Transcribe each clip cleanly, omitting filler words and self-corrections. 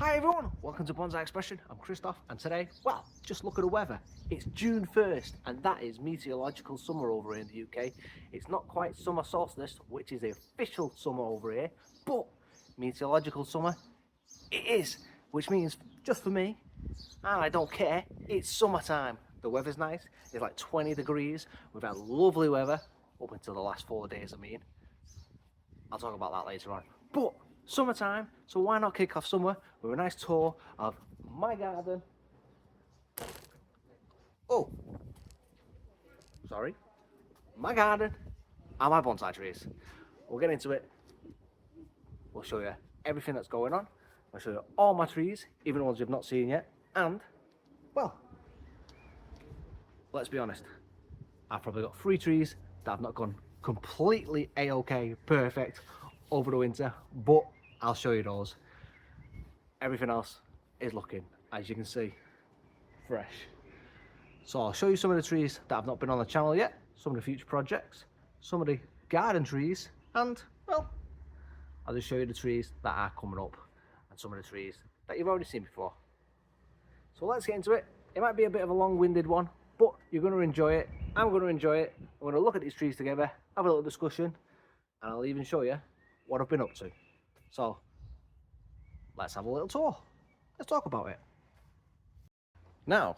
Hi everyone, welcome to Bonsai Expression. I'm Christoph, and today, well, just look at the weather. It's June 1st, and that is meteorological summer over here in the UK. It's not quite summer solstice, which is the official summer over here, but meteorological summer it is, which means just for me, and I don't care, it's summertime. The weather's nice, it's like 20 degrees. We've had lovely weather up until the last 4 days, I'll talk about that later on. But summertime, so why not kick off summer with a nice tour of my garden. Oh, sorry. My garden and my bonsai trees. We'll get into it. We'll show you everything that's going on. I'll show you all my trees, even the ones you've not seen yet. And, well, let's be honest. I've probably got 3 trees that have not gone completely a-okay, perfect over the winter, but I'll show you those. Everything else is looking, as you can see, fresh. So I'll show you some of the trees that have not been on the channel yet, some of the future projects, some of the garden trees, and, well, I'll just show you the trees that are coming up and some of the trees that you've already seen before. So let's get into it. It might be a bit of a long-winded one, but you're going to enjoy it. I'm going to enjoy it. We're going to look at these trees together, have a little discussion, and I'll even show you what I've been up to. So let's have a little tour. Let's talk about it. Now,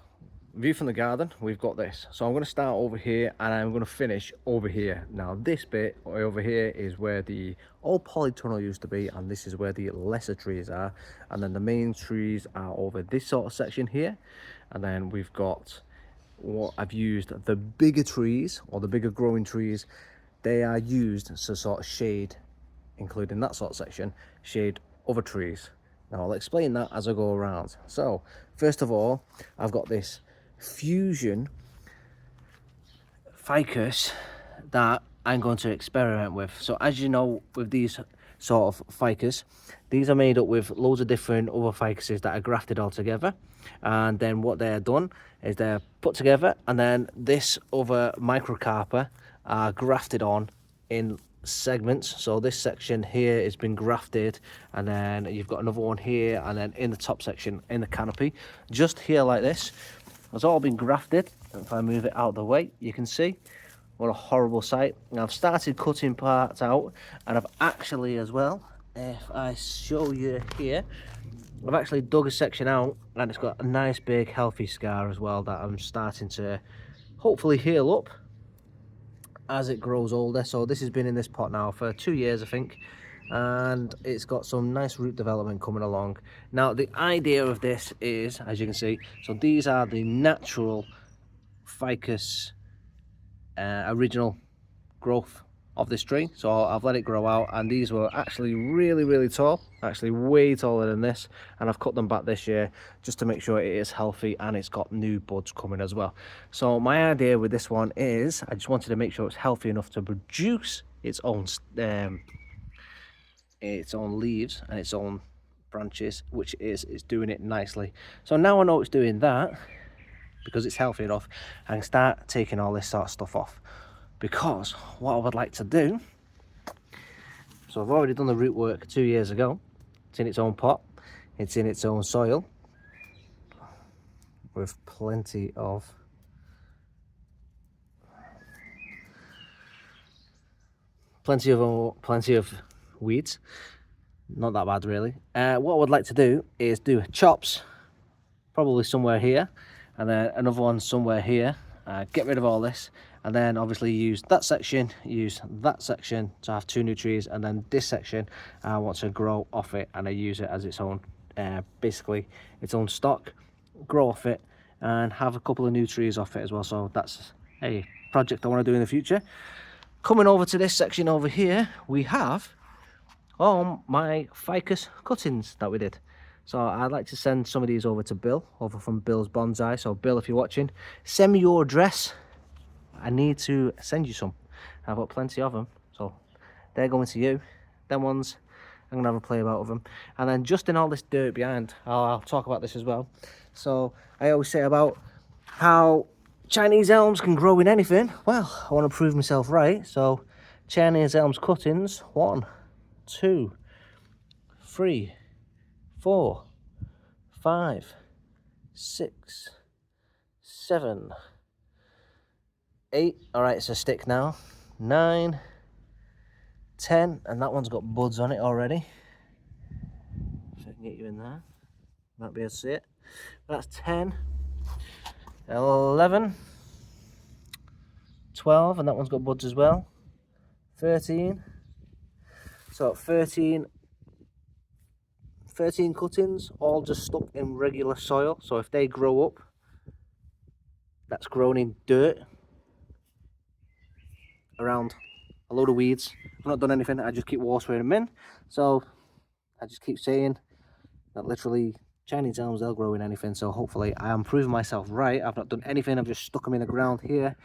view from the garden, we've got this. So I'm going to start over here and I'm going to finish over here. Now this bit over here is where the old polytunnel used to be, and this is where the lesser trees are, and then the main trees are over this sort of section here. And then we've got what I've used, the bigger trees, or the bigger growing trees, they are used to sort of shade, including that sort of section, shade other trees. Now I'll explain that as I go around. So first of all, I've got this fusion ficus that I'm going to experiment with. So as you know, with these sort of ficus, these are made up with loads of different other ficuses that are grafted all together, and then what they're done is they're put together, and then this other microcarpa are grafted on in segments. So this section here has been grafted, and then you've got another one here, and then in the top section in the canopy just here like this, it's all been grafted. If I move it out of the way, you can see what a horrible sight. Now I've started cutting parts out, and I've actually as well, if I show you here, I've actually dug a section out, and it's got a nice big healthy scar as well that I'm starting to hopefully heal up as it grows older. So this has been in this pot now for 2 years, I think, and it's got some nice root development coming along. Now the idea of this is, as you can see, so these are the natural ficus original growth of this tree. So I've let it grow out, and these were actually really tall, actually way taller than this, and I've cut them back this year just to make sure it is healthy and it's got new buds coming as well. So my idea with this one is I just wanted to make sure it's healthy enough to produce its own leaves and its own branches, which it's doing it nicely. So now I know it's doing that, because it's healthy enough, I can start taking all this sort of stuff off. Because what I would like to do, so I've already done the root work 2 years ago. It's in its own pot, it's in its own soil, with plenty of weeds. Not that bad really. What I would like to do is do chops, probably somewhere here, and then another one somewhere here. Get rid of all this, and then obviously use that section to have 2 new trees, and then this section I want to grow off it, and I use it as its own, basically its own stock, grow off it and have a couple of new trees off it as well. So that's a project I want to do in the future. Coming over to this section over here, we have all my ficus cuttings that we did. So I'd like to send some of these over to Bill, over from Bill's Bonsai. So Bill, if you're watching, send me your address. I need to send you some. I've got plenty of them, so they're going to you. Them ones, I'm gonna have a play about with them. And then just in all this dirt behind, I'll talk about this as well. So I always say about how Chinese elms can grow in anything. Well, I want to prove myself right. So Chinese elms cuttings, 1, 2, 3, 4, 5, 6, 7, 8. All right, it's a stick now. 9, 10, and that one's got buds on it already. If I can get you in there, might be able to see it. That's 10, 11, 12, and that one's got buds as well. 13. So 13 cuttings, all just stuck in regular soil. So if they grow up, that's grown in dirt around a load of weeds. I've not done anything, I just keep watering them in. So I just keep saying that literally Chinese elms, they'll grow in anything. So hopefully I am proving myself right. I've not done anything, I've just stuck them in the ground here.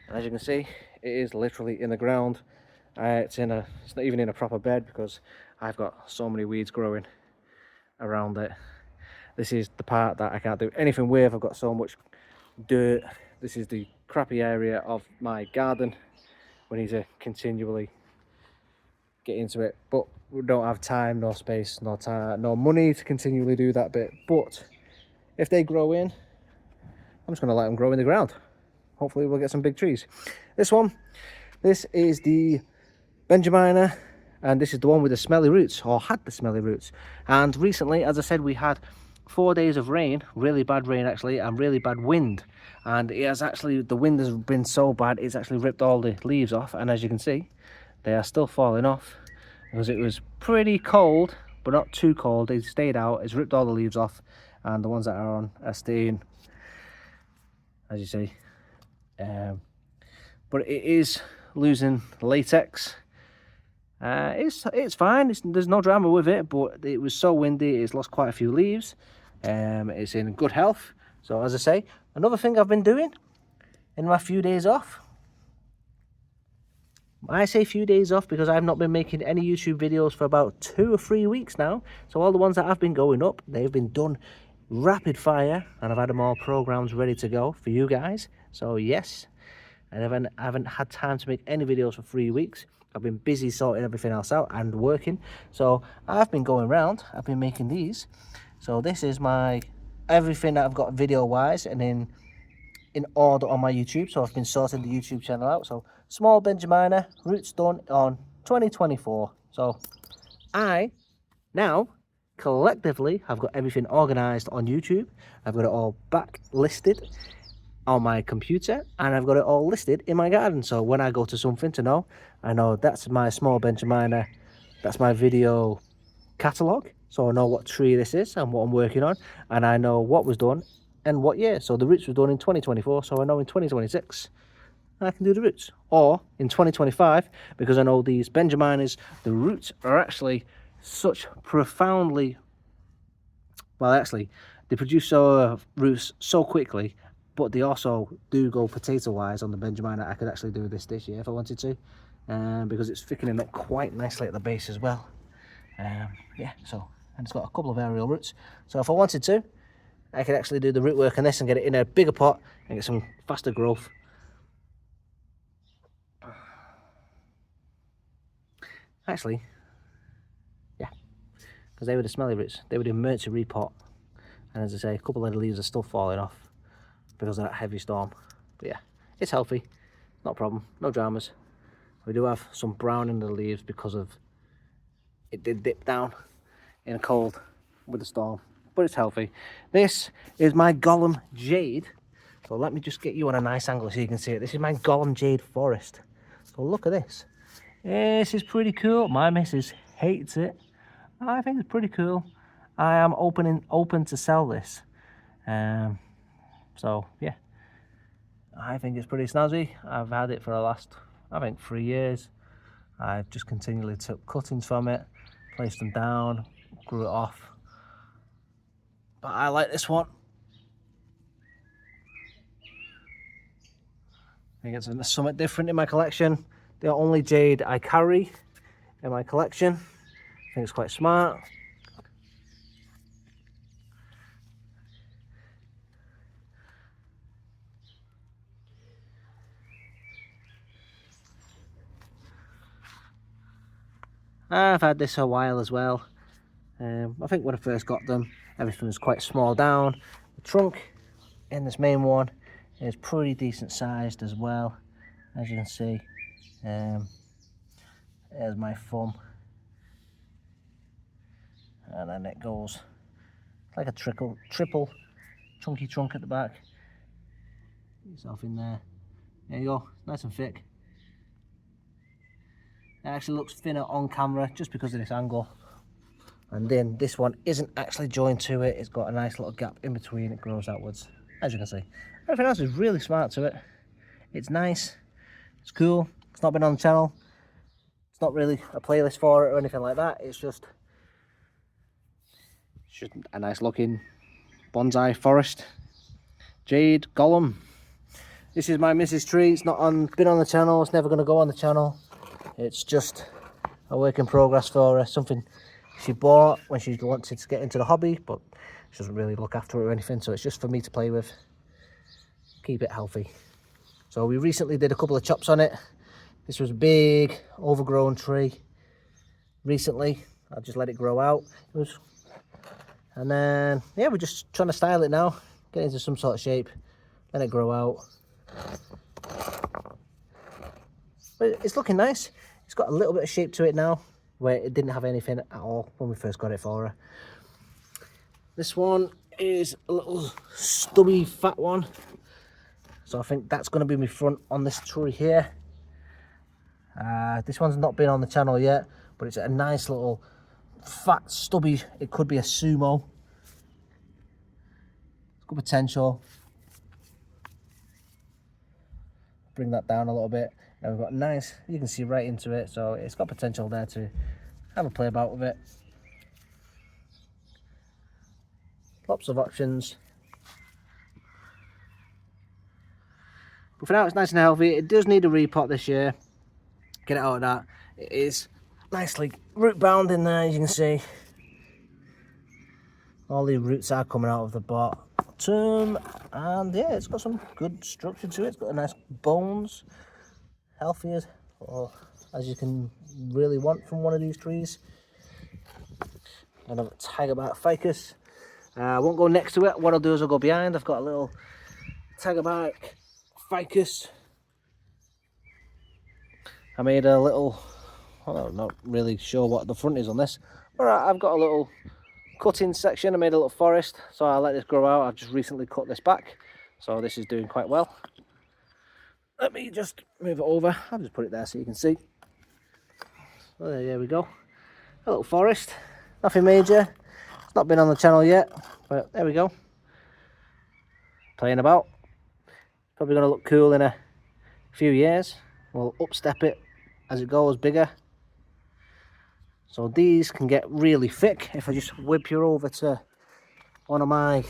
And as you can see, it is literally in the ground. It's not even in a proper bed because I've got so many weeds growing around it. This is the part that I can't do anything with. I've got so much dirt. This is the crappy area of my garden. We need to continually get into it, but we don't have time, no space, no time, no money to continually do that bit. But if they grow in, I'm just going to let them grow in the ground. Hopefully we'll get some big trees. This is the Benjamina, and this is the one with the smelly roots, or had the smelly roots. And recently, as I said, we had 4 days of rain, really bad rain actually, and really bad wind. And it has actually, the wind has been so bad, it's actually ripped all the leaves off. And as you can see, they are still falling off because it was pretty cold, but not too cold. They stayed out, it's ripped all the leaves off, and the ones that are on are staying, as you see. But it is losing latex. It's fine, there's no drama with it, but it was so windy, it's lost quite a few leaves. It's in good health. So as I say, another thing I've been doing in my few days off, I say few days off because I've not been making any YouTube videos for about 2 or 3 weeks now. So all the ones that have been going up, they've been done rapid fire, and I've had them all programs ready to go for you guys. So yes, I haven't had time to make any videos for 3 weeks. I've been busy sorting everything else out and working. So I've been going around, I've been making these. So this is my everything that I've got video wise and in order on my YouTube. So I've been sorting the YouTube channel out. So small Benjamina, roots done on 2024. So I now collectively have got everything organized on YouTube. I've got it all back listed on my computer, and I've got it all listed in my garden. So when I go to something to know, I know that's my small Benjamina, that's my video catalogue. So I know what tree this is and what I'm working on, and I know what was done and what year. So the roots were done in 2024, so I know in 2026 I can do the roots, or in 2025, because I know these Benjaminas, the roots are actually such profoundly, well actually they produce roots so quickly, but they also do go potato wise on the Benjamina. I could actually do this year if I wanted to, because it's thickening up quite nicely at the base as well. Yeah, so, and it's got a couple of aerial roots, so if I wanted to, I could actually do the root work on this and get it in a bigger pot and get some faster growth. Actually, yeah, because they were the smelly roots, they were the mercury pot, and as I say, a couple of the leaves are still falling off because of that heavy storm. But yeah, it's healthy, not a problem, no dramas. We do have some brown in the leaves because of it did dip down in a cold with the storm, but it's healthy. This is my Gollum Jade. So let me just get you on a nice angle so you can see it. This is my Gollum Jade forest. So look at this. This is pretty cool. My missus hates it. I think it's pretty cool. I am open to sell this. So yeah, I think it's pretty snazzy. I've had it for the last, I think, 3 years. I've just continually took cuttings from it, placed them down, grew it off. But I like this one. I think it's something different in my collection. The only jade I carry in my collection. I think it's quite smart. I've had this a while as well. I think when I first got them, Everything's quite small down. The trunk in this main one is pretty decent sized as well, as you can see. There's my thumb, and then it goes like a triple chunky trunk at the back. Get yourself in there. There you go, nice and thick. It actually looks thinner on camera just because of this angle. And then this one isn't actually joined to it. It's got a nice little gap in between. It grows outwards, as you can see. Everything else is really smart to it. It's nice. It's cool. It's not been on the channel. It's not really a playlist for it or anything like that. It's just a nice looking bonsai forest. Jade Golem. This is my missus' tree. It's not been on the channel. It's never going to go on the channel. It's just a work in progress for her. Something she bought when she wanted to get into the hobby, but she doesn't really look after it or anything. So it's just for me to play with. Keep it healthy. So we recently did a couple of chops on it. This was a big overgrown tree. Recently, I just let it grow out. And then, yeah, we're just trying to style it now. Get into some sort of shape. Let it grow out. But it's looking nice. It's got a little bit of shape to it now, where it didn't have anything at all when we first got it for her. This one is a little stubby fat one. So I think that's going to be my front on this tree here. This one's not been on the channel yet, but it's a nice little fat stubby. It could be a sumo. It's good potential. Bring that down a little bit. Now we've got nice, you can see right into it, so it's got potential there to have a play about with it. Lots of options. But for now it's nice and healthy. It does need a repot this year. Get it out of that. It is nicely root bound in there, as you can see. All the roots are coming out of the bottom, and yeah, it's got some good structure to it. It's got a nice bones, healthy as you can really want from one of these trees. Another tigerbark ficus. I won't go next to it. What I'll do is I'll go behind. I've got a little tigerbark ficus. I made a little, well, I'm not really sure what the front is on this, but I've got a little cutting section. I made a little forest, so I'll let this grow out. I've just recently cut this back, so this is doing quite well. Let me just move it over. I'll just put it there so you can see. So there we go. A little forest, nothing major. It's not been on the channel yet, but there we go. Playing about. Probably going to look cool in a few years. We'll upstep it as it goes bigger. So these can get really thick. If I just whip you over to one of my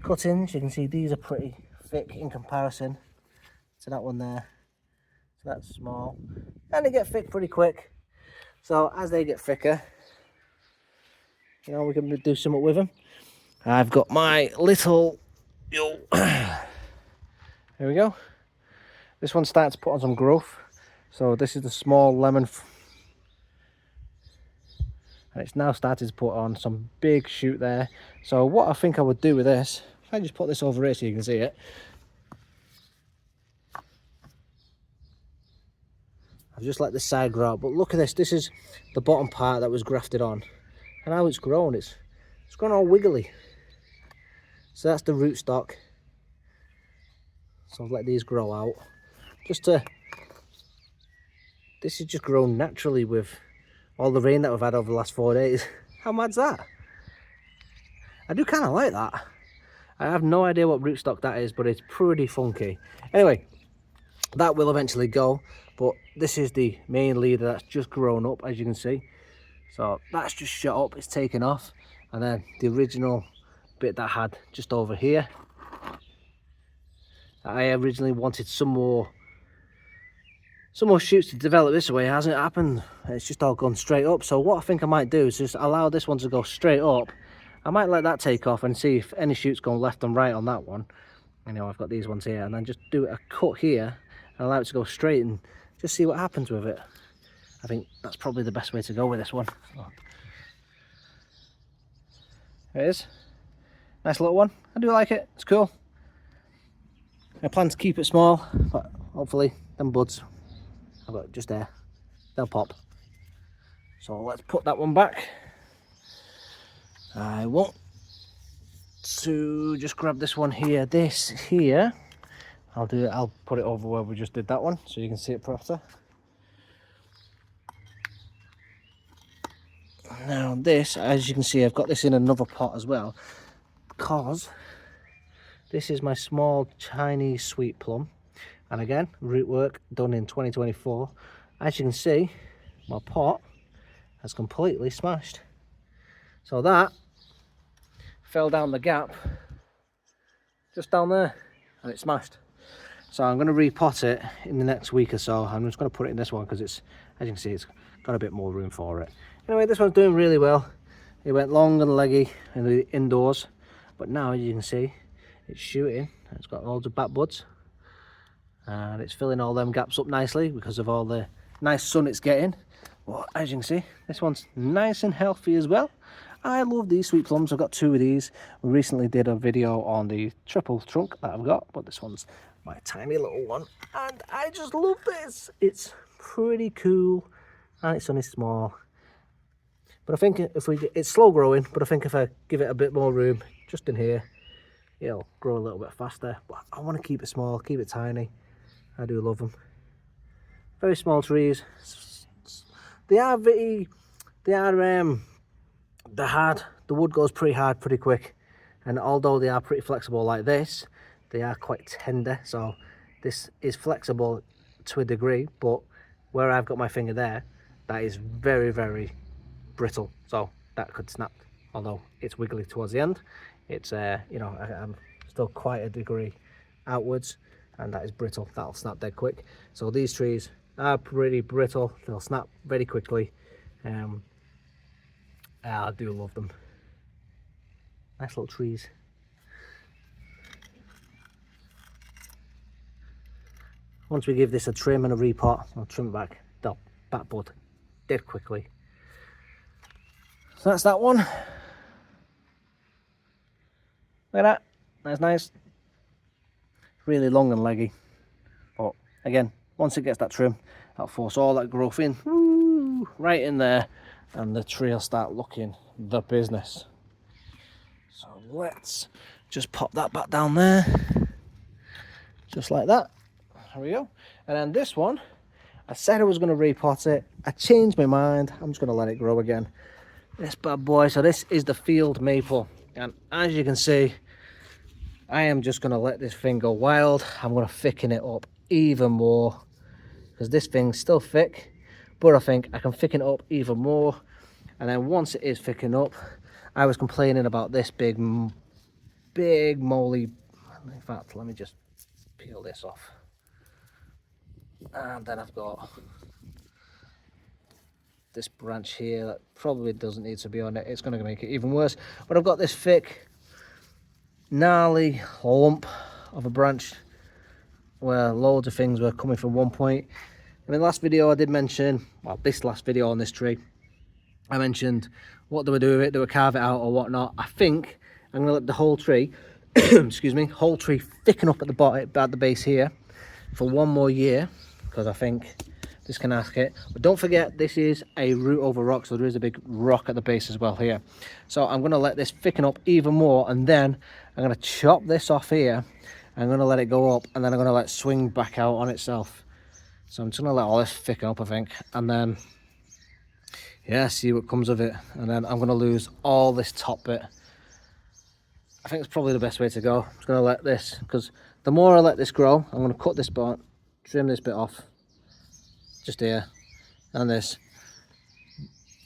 cuttings, you can see these are pretty thick in comparison to that one there. So that's small. And they get thick pretty quick. So as they get thicker, you know, we can do something with them. I've got my little, there we go. This one's starting to put on some growth. So this is the small lemon, and it's now started to put on some big shoot there. So what I think I would do with this, if I just put this over here so you can see it. I've just let this side grow out, but look at this. This is the bottom part that was grafted on, and how it's grown. It's grown all wiggly. So that's the rootstock. So I've let these grow out. This is just grown naturally with all the rain that we've had over the last 4 days. How mad's that? I do kind of like that. I have no idea what rootstock that is, but it's pretty funky. Anyway, that will eventually go, but this is the main leader that's just grown up, as you can see. So that's just shot up, it's taken off, and then the original bit that I had just over here, I originally wanted some more shoots to develop this way. It hasn't happened. It's just all gone straight up. So what I think I might do is just allow this one to go straight up. I might let that take off and see if any shoots go left and right on that one. You know, I've got these ones here, and then just do a cut here and allow it to go straight and just see what happens with it. I think that's probably the best way to go with this one. There it is. Nice little one. I do like it. It's cool. I plan to keep it small, but hopefully them buds I've got just there, they'll pop. So let's put that one back. I want to just grab this one here. This here, I'll put it over where we just did that one so you can see it proper. Now this, as you can see, I've got this in another pot as well, because this is my small Chinese sweet plum, and again, root work done in 2024. As you can see, my pot has completely smashed. So that fell down the gap, just down there, and it smashed. So I'm going to repot it in the next week or so. I'm just going to put it in this one because it's, as you can see, it's got a bit more room for it. Anyway, this one's doing really well. It went long and leggy in the indoors, but now, as you can see, it's shooting. It's got loads of back buds, and it's filling all them gaps up nicely because of all the nice sun it's getting. Well, as you can see, this one's nice and healthy as well. I love these sweet plums. I've got 2 of these. We recently did a video on the triple trunk that I've got, but this one's my tiny little one, and I just love this. It's pretty cool, and it's only small. But I think it's slow growing, but I think if I give it a bit more room just in here, it'll grow a little bit faster. But I want to keep it small, keep it tiny. I do love them. Very small trees. They are they're hard. The wood goes pretty hard pretty quick, and although they are pretty flexible like this, they are quite tender. So this is flexible to a degree, but where I've got my finger there, that is very, very brittle, so that could snap. Although it's wiggly towards the end, it's you know, I'm still quite a degree outwards, and that is brittle. That'll snap dead quick. So these trees are pretty brittle. They'll snap very quickly. I do love them. Nice little trees. Once we give this a trim and a repot, I'll trim it back. They'll back bud dead quickly. So that's that one. Look at that. That's nice. Really long and leggy. But again, once it gets that trim, that'll force all that growth in. Woo, right in there. And the tree will start looking the business. So let's just pop that back down there. Just like that. There we go. And then this one, I said I was going to repot it. I changed my mind. I'm just going to let it grow again. This bad boy. So this is the field maple. And as you can see, I am just going to let this thing go wild. I'm going to thicken it up even more, because this thing's still thick, but I think I can thicken it up even more. And then once it is thickened up, I was complaining about this big molly. In fact, let me just peel this off. And then I've got this branch here that probably doesn't need to be on it. It's going to make it even worse. But I've got this thick, gnarly lump of a branch where loads of things were coming from one point. In the last video I did mention, well, this last video on this tree, I mentioned what they would do with it. They would carve it out or whatnot. I think I'm going to let the whole tree, excuse me, whole tree thicken up at the bottom, at the base here, for 1 more year, because I think this can ask it. But don't forget, this is a root over rock, so there is a big rock at the base as well here. So I'm going to let this thicken up even more, and then I'm going to chop this off here. I'm going to let it go up, and then I'm going to let it swing back out on itself. So I'm just going to let all this thicken up, I think, and then, yeah, see what comes of it. And then I'm going to lose all this top bit. I think it's probably the best way to go. I'm just going to let this, because the more I let this grow, I'm going to cut this bit, trim this bit off, just here, and this.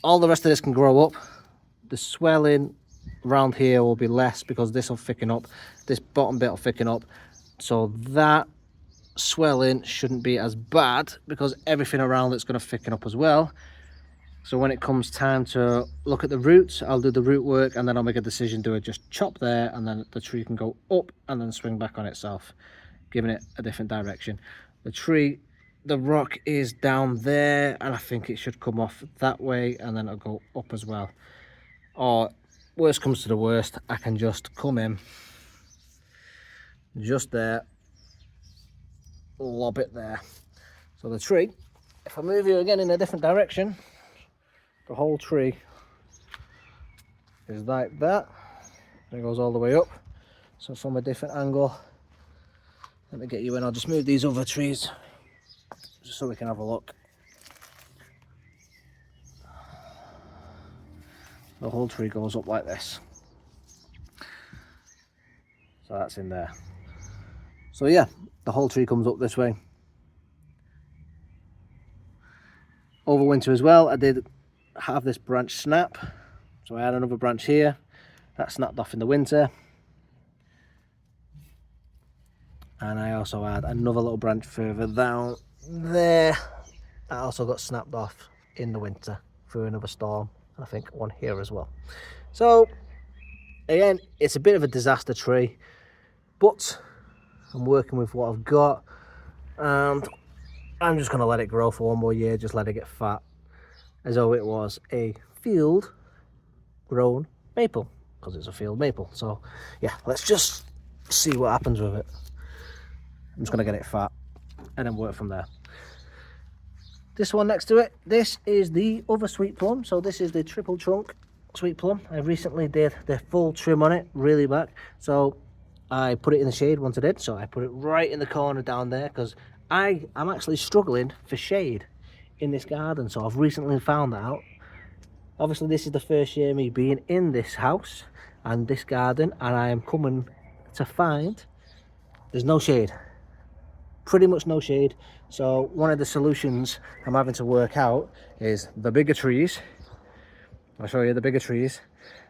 All the rest of this can grow up. The swelling around here will be less because this will thicken up. This bottom bit will thicken up. So that swelling shouldn't be as bad because everything around it's going to thicken up as well. So when it comes time to look at the roots, I'll do the root work, and then I'll make a decision. Do I just chop there, and then the tree can go up and then swing back on itself, giving it a different direction. The tree, the rock is down there, and I think it should come off that way, and then it'll go up as well. Or worst comes to the worst, I can just come in just there, lob it there. So the tree, if I move you again in a different direction, the whole tree is like that. It goes all the way up. So from a different angle, let me get you in. I'll just move these other trees just so we can have a look. The whole tree goes up like this. So that's in there. So yeah, the whole tree comes up this way. Over winter as well, I did have this branch snap. So I had another branch here that snapped off in the winter. And I also had another little branch further down there that also got snapped off in the winter through another storm. And I think one here as well. So again, it's a bit of a disaster tree, but I'm working with what I've got, and I'm just going to let it grow for one more year, just let it get fat, as though it was a field grown maple, because it's a field maple. So yeah, let's just see what happens with it. I'm just going to get it fat and then work from there. This one next to it, this is the other sweet plum. So this is the triple trunk sweet plum. I recently did the full trim on it, really back. So I put it in the shade once I did. So I put it right in the corner down there because I'm actually struggling for shade in this garden. So I've recently found that out. Obviously this is the first year me being in this house and this garden, and I am coming to find there's no shade. Pretty much no shade. So one of the solutions I'm having to work out is the bigger trees. I'll show you the bigger trees.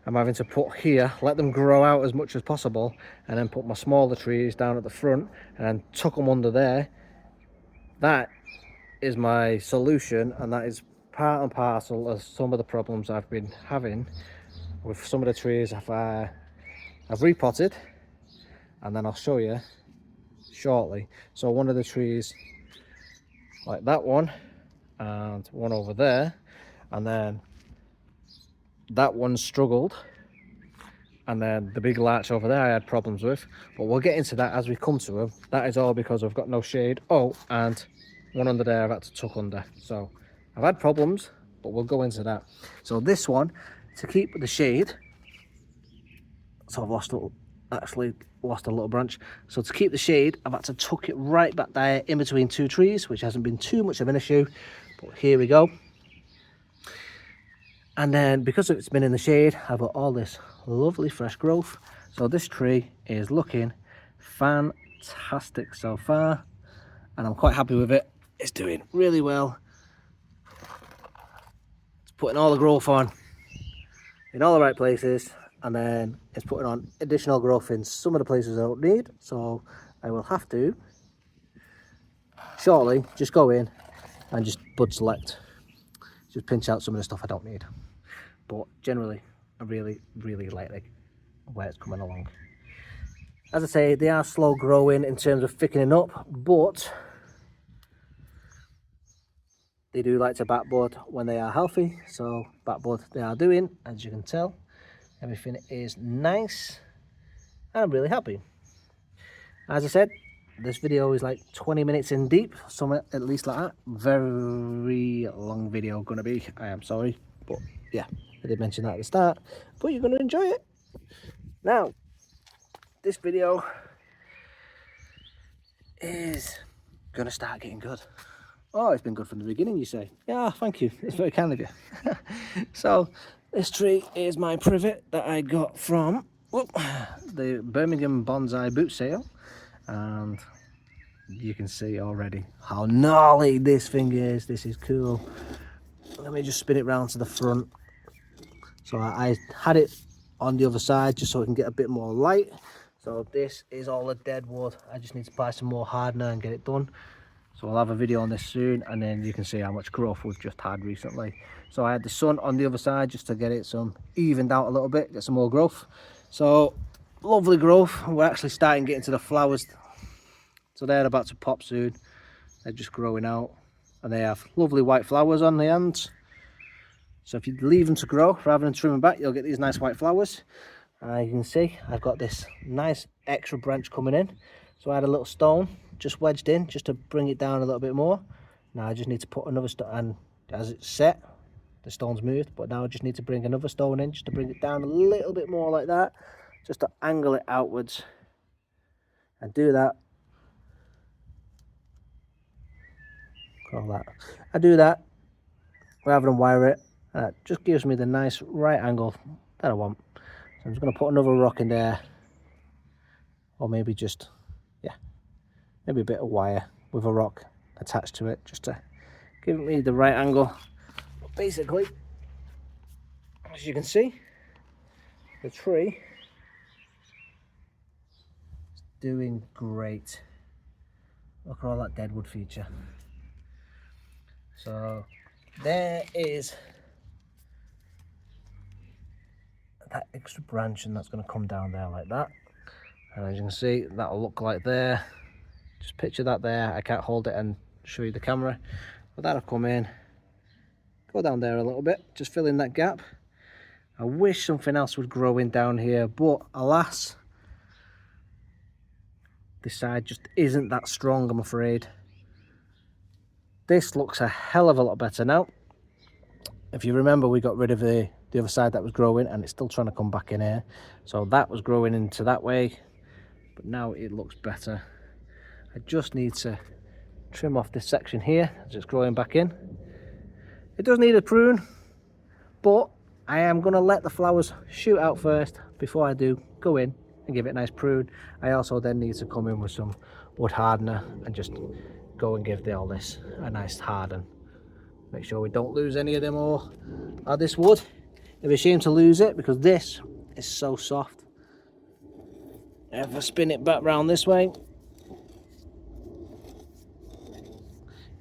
I'm having to put here, let them grow out as much as possible, and then put my smaller trees down at the front and then tuck them under there. That is my solution, and that is part and parcel of some of the problems I've been having with some of the trees I've repotted, and then I'll show you shortly. So one of the trees like that one, and one over there, and then that one struggled, and then the big larch over there I had problems with, but we'll get into that as we come to them. That is all because I've got no shade. Oh, and one under there I've had to tuck under. So I've had problems, but we'll go into that. So this one, to keep the shade, so I've actually lost a little branch. So to keep the shade, I've had to tuck it right back there in between two trees, which hasn't been too much of an issue, but here we go. And then because it's been in the shade, I've got all this lovely fresh growth. So this tree is looking fantastic so far, and I'm quite happy with it. It's doing really well. It's putting all the growth on in all the right places, and then it's putting on additional growth in some of the places I don't need. So I will have to shortly just go in and just bud select, just pinch out some of the stuff I don't need. But generally I really like where it's coming along. As I say, they are slow growing in terms of thickening up, but they do like to backbud when they are healthy. So backbud they are doing, as you can tell. Everything is nice, and I'm really happy. As I said, this video is like 20 minutes in deep, something at least like that. Very long video gonna be, I am sorry, but yeah, I did mention that at the start, but you're gonna enjoy it. Now, this video is gonna start getting good. Oh, it's been good from the beginning, you say? Yeah, thank you, it's very kind of you. So this tree is my privet that I got from the Birmingham Bonsai boot sale, and you can see already how gnarly this thing is. This is cool. Let me just spin it round to the front. So I had it on the other side just so it can get a bit more light. So this is all the dead wood. I just need to buy some more hardener and get it done. So I'll have a video on this soon, and then you can see how much growth we've just had recently. So I had the sun on the other side just to get it some evened out a little bit, get some more growth. So lovely growth. We're actually starting to get into the flowers. So they're about to pop soon. They're just growing out, and they have lovely white flowers on the ends. So if you leave them to grow rather than trim them back, you'll get these nice white flowers. And you can see I've got this nice extra branch coming in. So I had a little stone just wedged in just to bring it down a little bit more. Now I just need to put another stone, and as it's set, the stone's moved, but now I just need to bring another stone in just to bring it down a little bit more like that, just to angle it outwards. And do that. All that. I do that rather than wire it. That just gives me the nice right angle that I want. So I'm just going to put another rock in there, or maybe just, yeah, maybe a bit of wire with a rock attached to it, just to give me the right angle. But basically, as you can see, the tree is doing great. Look at all that deadwood feature. So there is that extra branch, and that's going to come down there like that. And as you can see, that'll look like there. Just picture that there. I can't hold it and show you the camera, but that'll come in, go down there a little bit, just fill in that gap. I wish something else would grow in down here, but alas, this side just isn't that strong, I'm afraid. This looks a hell of a lot better now. If you remember, we got rid of the other side that was growing, and it's still trying to come back in here. So that was growing into that way, but now it looks better. I just need to trim off this section here as it's growing back in. It does need a prune, but I am going to let the flowers shoot out first before I do go in and give it a nice prune. I also then need to come in with some wood hardener and just go and give all this a nice harden. Make sure we don't lose any of them or this wood. It'd be a shame to lose it because this is so soft. If I spin it back round this way,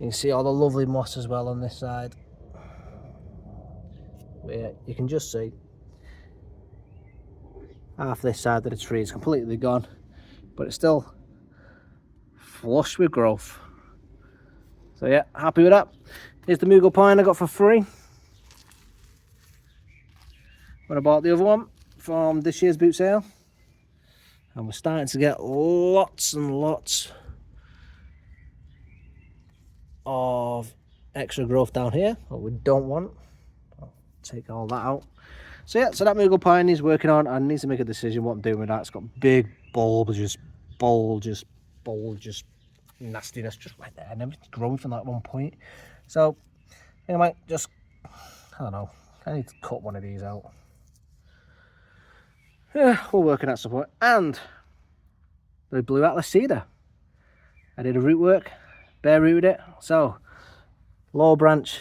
you can see all the lovely moss as well on this side. But yeah, you can just see half this side of the tree is completely gone, but it's still flush with growth. So yeah, happy with that. Here's the Mughal pine I got for free when I bought the other one from this year's boot sale. And we're starting to get lots and lots of extra growth down here, what we don't want. I'll take all that out. So yeah, so that Mughal pine is working on. I need to make a decision what I'm doing with that. It's got big bulges, nastiness just right there, and everything's growing from that one point. So I might just, I don't know, I need to cut one of these out. Yeah, we're working at some point. And the blue atlas cedar, I did a root work, bare rooted it. So lower branch,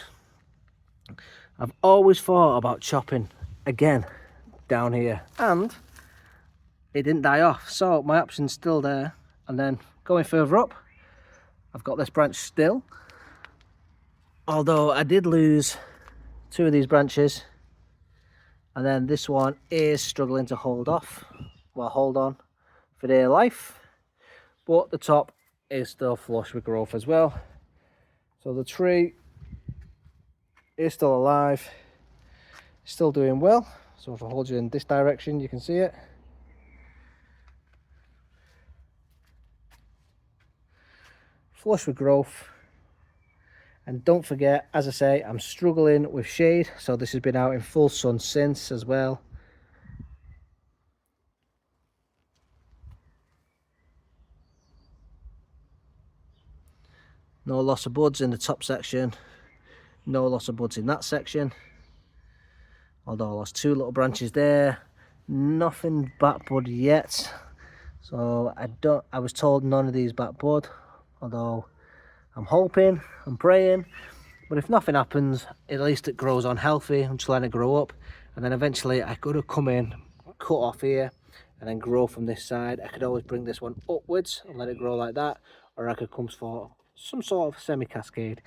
I've always thought about chopping again down here, and it didn't die off, so my option's still there. And then going further up, I've got this branch still, although I did lose two of these branches, and then this one is struggling to hold on for dear life, but the top is still flush with growth as well. So the tree is still alive, still doing well. So if I hold you in this direction, you can see it. Flush with growth. And don't forget, as I say, I'm struggling with shade, so this has been out in full sun since as well. No loss of buds in the top section, no loss of buds in that section, although I lost two little branches there. Nothing back bud yet, so I was told none of these back bud, although I'm hoping, I'm praying, but if nothing happens, at least it grows on healthy. I'm just letting it grow up, and then eventually I could have come in, cut off here, and then grow from this side. I could always bring this one upwards and let it grow like that, or I could come for some sort of semi-cascade.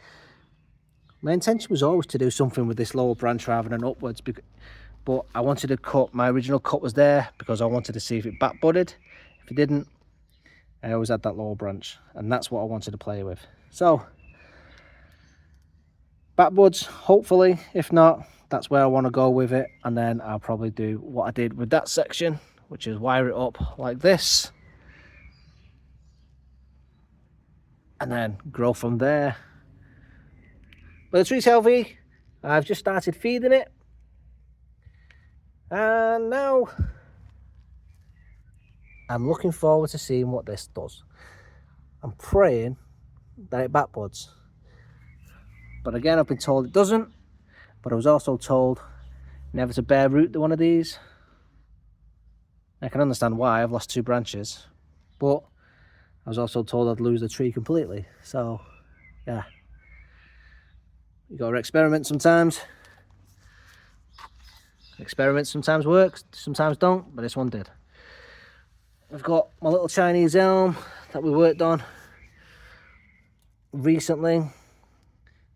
My intention was always to do something with this lower branch rather than upwards, but I wanted to cut, my original cut was there because I wanted to see if it back budded. If it didn't, I always had that lower branch, and that's what I wanted to play with. So backwards, hopefully. If not, that's where I want to go with it, and then I'll probably do what I did with that section, which is wire it up like this and then grow from there. But the tree's healthy. I've just started feeding it, and now I'm looking forward to seeing what this does. I'm praying that it backbuds, but again, I've been told it doesn't. But I was also told never to bare root one of these. I can understand why. I've lost 2 branches, but I was also told I'd lose the tree completely. So yeah, you got to experiment sometimes. Experiments sometimes work, sometimes don't, but this one did. I've got my little Chinese elm that we worked on recently.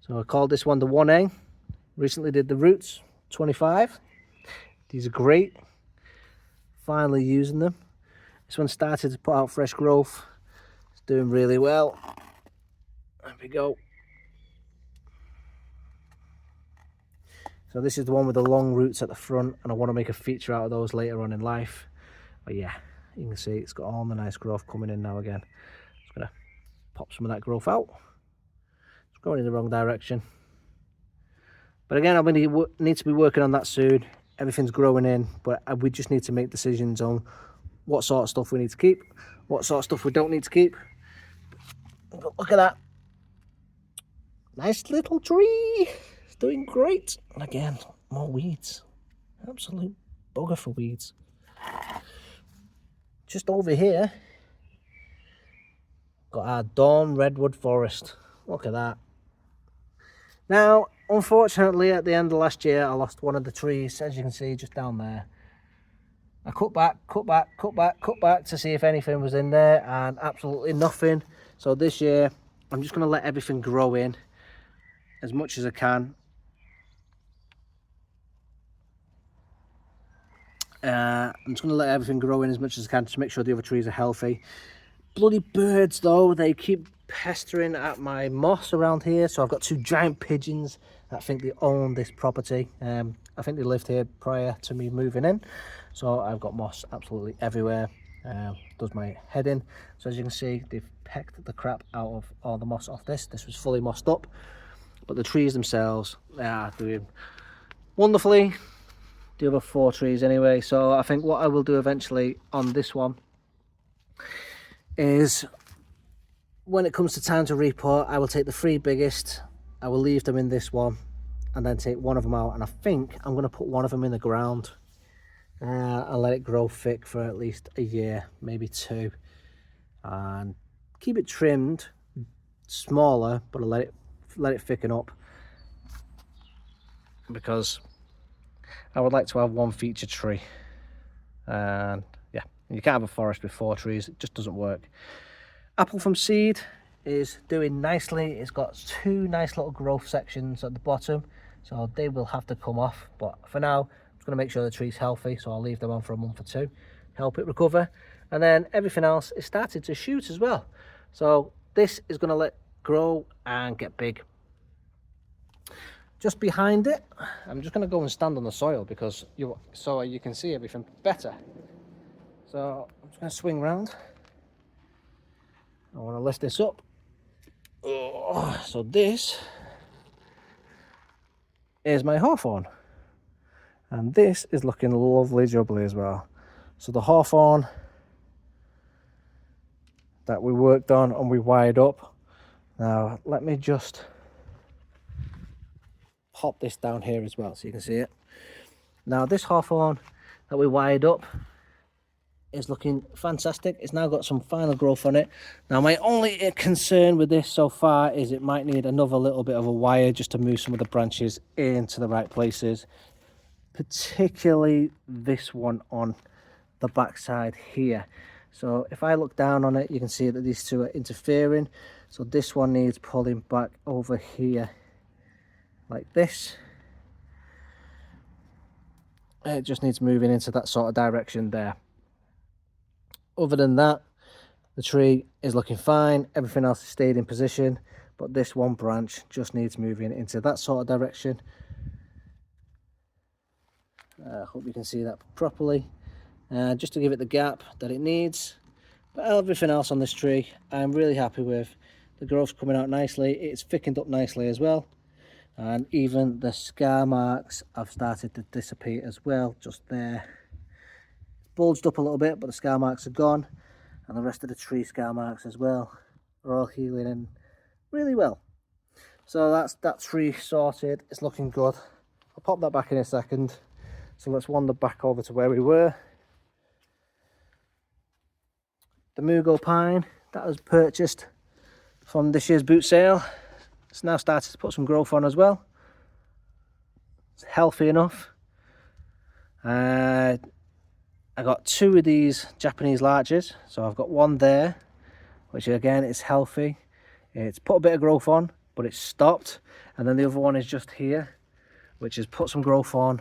So I called this one the 1A. Recently did the roots, 25. These are great. Finally using them. This one started to put out fresh growth. It's doing really well. There we go. So this is the one with the long roots at the front, and I want to make a feature out of those later on in life. But yeah, you can see it's got all the nice growth coming in now again. Just gonna pop some of that growth out. It's going in the wrong direction. But again, I'm going to need to be working on that soon. Everything's growing in, but we just need to make decisions on what sort of stuff we need to keep, what sort of stuff we don't need to keep. Look at that. Nice little tree. It's doing great. And again, more weeds. Absolute bugger for weeds. Just over here, got our Dawn Redwood Forest. Look at that. Now, unfortunately, at the end of last year, I lost one of the trees, as you can see, just down there. I cut back to see if anything was in there, and absolutely nothing. So this year, I'm just going to let everything grow in as much as I can. I'm just going to let everything grow in as much as I can to make sure the other trees are healthy. Bloody birds, though, they keep pestering at my moss around here. So I've got 2 giant pigeons that think they own this property. I think they lived here prior to me moving in. So I've got moss absolutely everywhere. Does my head in. So as you can see, they've pecked the crap out of all the moss off this. This was fully mossed up. But the trees themselves, they are doing wonderfully. The other 4 trees anyway. So I think what I will do eventually on this one is, when it comes to time to repot, I will take the 3 biggest, I will leave them in this one, and then take one of them out, and I think I'm going to put one of them in the ground and let it grow thick for at least a year, maybe 2, and keep it trimmed smaller, but I'll let it thicken up, because I would like to have 1 feature tree. And yeah, you can't have a forest with 4 trees, it just doesn't work. Apple from seed is doing nicely. It's got 2 nice little growth sections at the bottom, so they will have to come off. But for now, I'm just going to make sure the tree's healthy, so I'll leave them on for a month or 2, help it recover. And then everything else is started to shoot as well. So this is going to let grow and get big. Just behind it, I'm just going to go and stand on the soil because you can see everything better. So I'm just going to swing round. I want to lift this up. Oh, so this is my hawthorn, and this is looking lovely jubbly as well. So the hawthorn that we worked on and we wired up. Now let me just pop this down here as well so you can see it. Now this hawthorn that we wired up is looking fantastic. It's now got some final growth on it. Now my only concern with this so far is it might need another little bit of a wire just to move some of the branches into the right places, particularly this one on the back side here. So if I look down on it, you can see that these 2 are interfering. So this one needs pulling back over here like this. It just needs moving into that sort of direction there. Other than that, the tree is looking fine. Everything else has stayed in position. but this one branch just needs moving into that sort of direction. I hope you can see that properly, just to give it the gap that it needs. But everything else on this tree I'm really happy with. The growth's coming out nicely, it's thickened up nicely as well, and even the scar marks have started to dissipate as well. Just there, it's bulged up a little bit, but the scar marks are gone, and the rest of the tree scar marks as well are all healing in really well. So that's that tree sorted. It's looking good. I'll pop that back in a second. So let's wander back over to where we were. The Mugo pine that was purchased from this year's boot sale, it's now started to put some growth on as well. It's healthy enough. I got 2 of these Japanese larches, so I've got one there, which again is healthy. It's put a bit of growth on, but it's stopped, and then the other one is just here, which has put some growth on,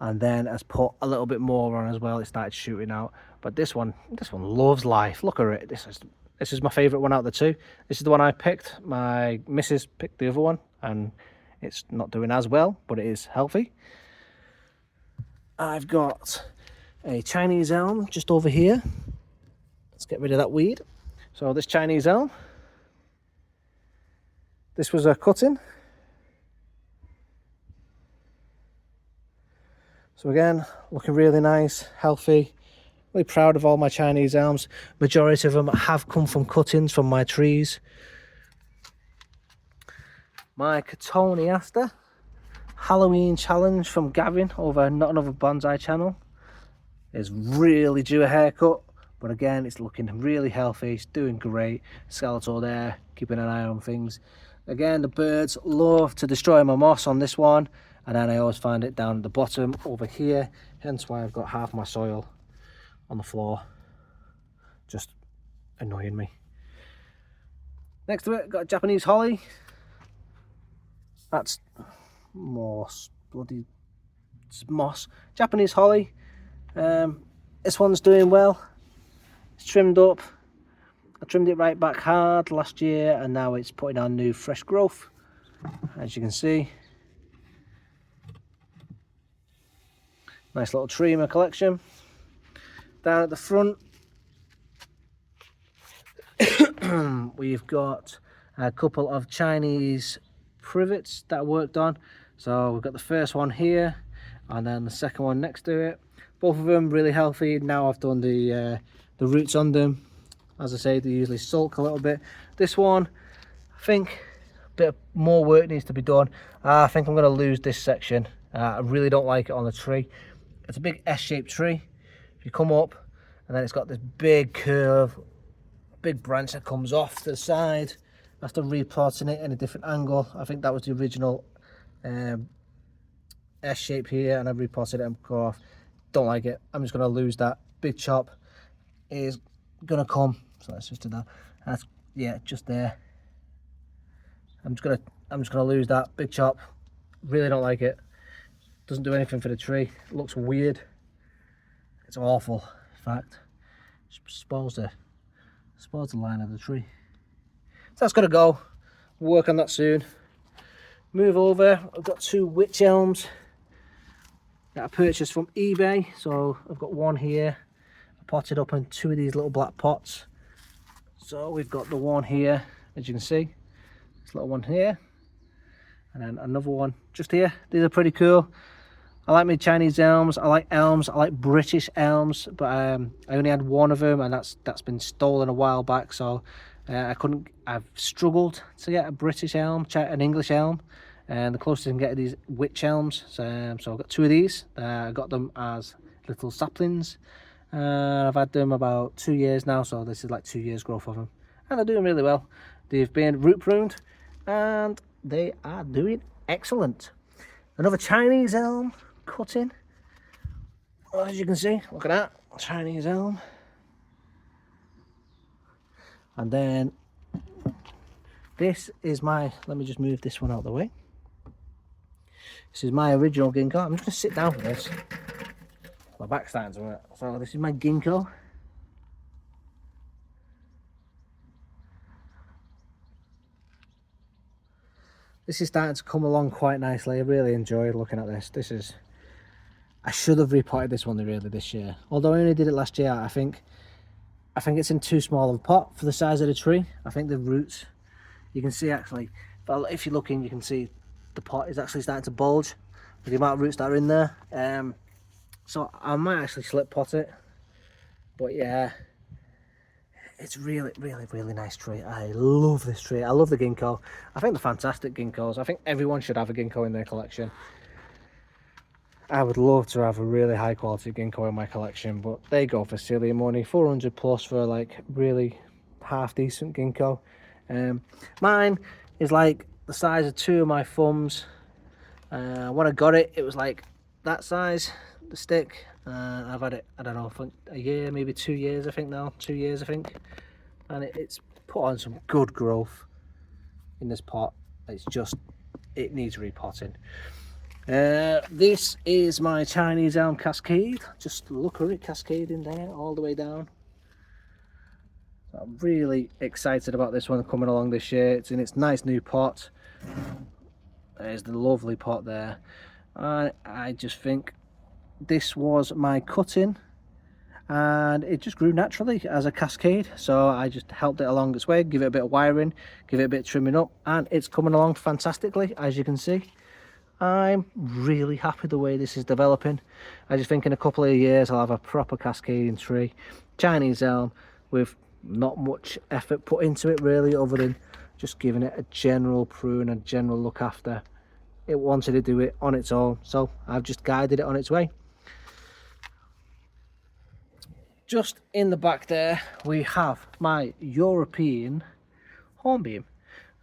and then has put a little bit more on as well. It started shooting out, but this one loves life. Look at it. This is my favorite one out of the 2. This is the one I picked. My missus picked the other one, and it's not doing as well, but it is healthy. I've got a Chinese elm just over here. Let's get rid of that weed. So this Chinese elm, this was a cutting. So again, looking really nice, healthy. Really proud of all my Chinese elms. Majority of them have come from cuttings from my trees. My Cotoneaster Halloween challenge from Gavin over Not Another Bonsai channel is really due a haircut, but again, it's looking really healthy. It's doing great. Skeletal there, keeping an eye on things. Again, the birds love to destroy my moss on this one, and then I always find it down at the bottom over here, hence why I've got half my soil on the floor, just annoying me. Next to it, got Japanese holly. That's moss, bloody moss. Japanese holly. This one's doing well. It's trimmed up. I trimmed it right back hard last year, and now it's putting on new fresh growth, as you can see. Nice little tree in my collection. Down at the front, we've got a couple of Chinese privets that I worked on. So we've got the first one here, and then the second one next to it. Both of them really healthy. Now I've done the roots on them. As I say, they usually sulk a little bit. This one, I think a bit more work needs to be done. I think I'm going to lose this section. I really don't like it on the tree. It's a big S-shaped tree. If you come up, and then it's got this big curve, big branch that comes off to the side. After repotting it in a different angle, I think that was the original S shape here, and I repotted it and cut off. Don't like it. I'm just going to lose that. Big chop is going to come. So let's just do that. That's, yeah, just there. I'm just gonna lose that. Big chop. Really don't like it. Doesn't do anything for the tree. It looks weird. It's awful. In fact, it spoils the line of the tree. So that's got to go. We'll work on that soon. Move over. I've got 2 witch elms that I purchased from eBay. So I've got one here. I potted up in 2 of these little black pots. So we've got the one here, as you can see. This little one here. And then another one just here. These are pretty cool. I like my Chinese elms. I like elms. I like British elms, but I only had one of them, and that's been stolen a while back. So I've struggled to get a British elm, an English elm, and the closest I can get are these witch elms. So I've got 2 of these. I got them as little saplings. I've had them about 2 years now, so this is like 2 years growth of them, and they're doing really well. They've been root pruned, and they are doing excellent. Another Chinese elm cutting. Well, as you can see, look at that Chinese elm. And then this is my, let me just move this one out of the way. This is my original ginkgo. I'm just going to sit down for this. My back's starting to hurt. So this is my ginkgo. this is starting to come along quite nicely. I really enjoyed looking at this. I should have repotted this one really this year. Although I only did it last year, I think it's in too small of a pot for the size of the tree. I think the roots, you can see actually, if you're looking, you can see the pot is actually starting to bulge with the amount of roots that are in there. So I might actually slip pot it. But yeah, it's really nice tree. I love this tree. I love the ginkgo. I think they're fantastic ginkgos. I think everyone should have a ginkgo in their collection. I would love to have a really high quality ginkgo in my collection, but they go for silly money, 400 plus for like really half decent ginkgo. Mine is like the size of two of my thumbs. When I got it, it was like that size, the stick. I've had it, I don't know, for a year, maybe 2 years, I think now, 2 years I think. And it's put on some good growth in this pot. It's just, it needs repotting. This is my Chinese elm cascade. Just look at it cascading there all the way down. So I'm really excited about this one coming along this year. It's in its nice new pot. There's the lovely pot there. I just think this was my cutting, and it just grew naturally as a cascade, so I just helped it along its way, give it a bit of wiring, give it a bit of trimming up, and it's coming along fantastically, as you can see. I'm really happy the way this is developing. I just think in a couple of years I'll have a proper cascading tree, Chinese elm, with not much effort put into it really, other than just giving it a general prune, a general look after. It wanted to do it on its own, so I've just guided it on its way. Just in the back there we have my European hornbeam,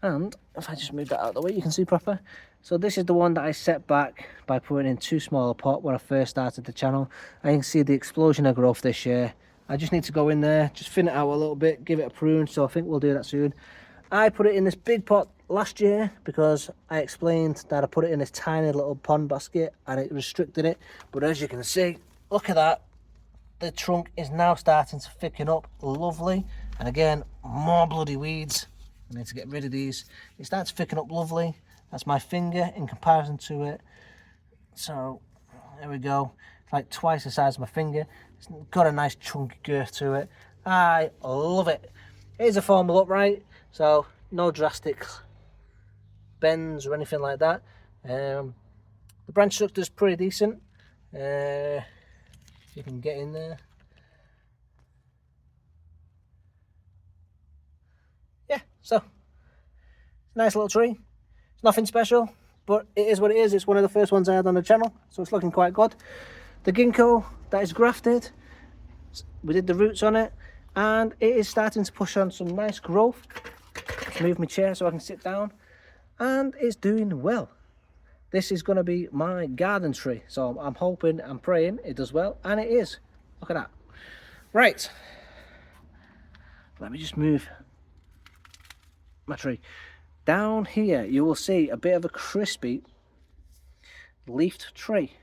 and if I just move that out of the way you can see proper. So this is the one that I set back by putting in too small a pot when I first started the channel. I can see the explosion of growth this year. I just need to go in there, just thin it out a little bit, give it a prune, so I think we'll do that soon. I put it in this big pot last year because I explained that I put it in this tiny little pond basket and it restricted it, but as you can see, look at that. The trunk is now starting to thicken up lovely, and again, more bloody weeds. I need to get rid of these. It starts to thicken up lovely. That's my finger in comparison to it. So there we go. It's like twice the size of my finger. It's got a nice chunky girth to it. I love it. Here's a formal upright, so no drastic bends or anything like that. The branch structure is pretty decent. You can get in there. Yeah, so nice little tree. It's nothing special, but it is what it is. It's one of the first ones I had on the channel, so it's looking quite good. The ginkgo that is grafted, we did the roots on it, and it is starting to push on some nice growth. Let's move my chair so I can sit down, and it's doing well. This is going to be my garden tree, so I'm hoping and praying it does well, and it is. Look at that. Right, let me just move my tree. Down here you will see a bit of a crispy leafed tree.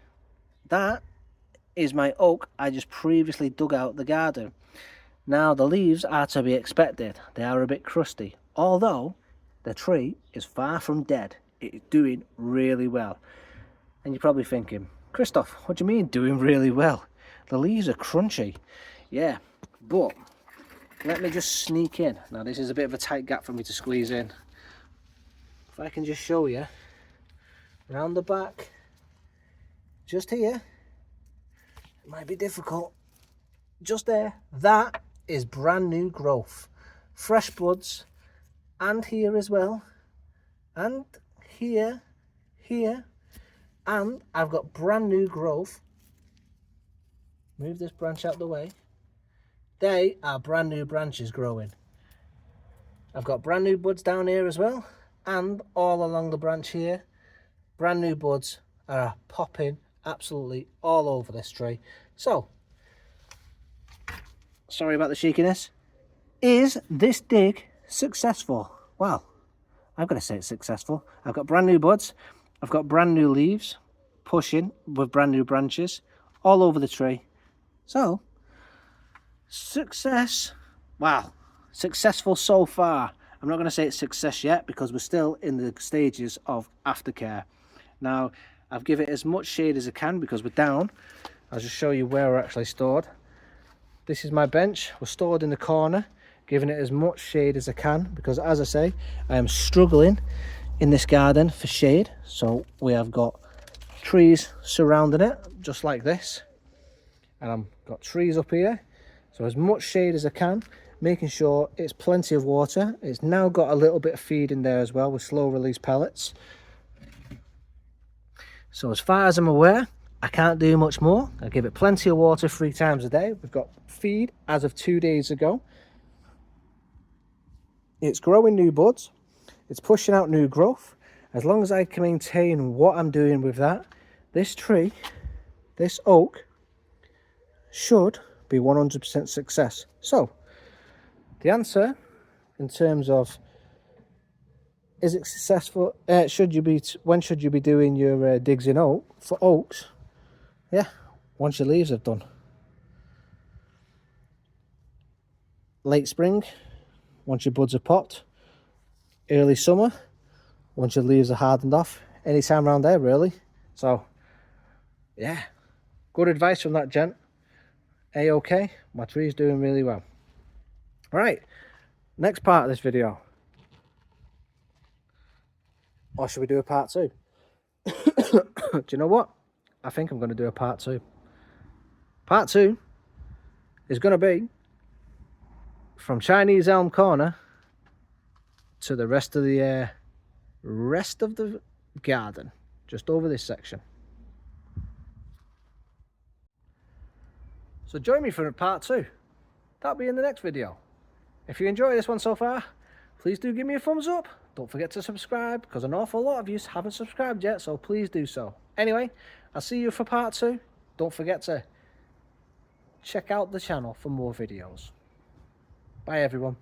That is my oak I just previously dug out the garden. Now the leaves are to be expected. They are a bit crusty, although the tree is far from dead. It's doing really well. And you're probably thinking, Christoph, what do you mean doing really well? The leaves are crunchy. Yeah, but let me just sneak in. Now this is a bit of a tight gap for me to squeeze in. If I can just show you around the back, just here, it might be difficult, just there, that is brand new growth, fresh buds, and here as well, and here, and I've got brand new growth. Move this branch out the way. They are brand new branches growing. I've got brand new buds down here as well, and all along the branch here, brand new buds are popping absolutely all over this tree. So, sorry about the shakiness. Is this dig successful? Well, I've got to say it's successful. I've got brand new buds, I've got brand new leaves pushing with brand new branches all over the tree. So, success. Wow, successful so far. I'm not going to say it's success yet because we're still in the stages of aftercare. Now, I've given it as much shade as I can because we're down. I'll just show you where we're actually stored. This is my bench. We're stored in the corner, giving it as much shade as I can because, as I say, I am struggling in this garden for shade. So we have got trees surrounding it, just like this. And I've got trees up here. So as much shade as I can, making sure it's plenty of water. It's now got a little bit of feed in there as well with slow release pellets. So as far as I'm aware, I can't do much more. I give it plenty of water 3 times a day. We've got feed as of 2 days ago. It's growing new buds. It's pushing out new growth. As long as I can maintain what I'm doing with that, this tree, this oak, should be 100% success. So the answer in terms of is it successful, when should you be doing your digs in oak for oaks? Yeah, once your leaves have done. Late spring, once your buds are popped. Early summer, once your leaves are hardened off. Any time around there really. So yeah, good advice from that gent. A-okay, my tree's doing really well. Right, next part of this video. Or should we do a part 2? Do you know what? I think I'm going to do a part 2. Part 2 is going to be from Chinese Elm Corner to the rest of the garden, just over this section. So join me for part 2. That'll be in the next video. If you enjoy this one so far, please do give me a thumbs up. Don't forget to subscribe because an awful lot of you haven't subscribed yet, so please do so. Anyway, I'll see you for part 2. Don't forget to check out the channel for more videos. Bye everyone.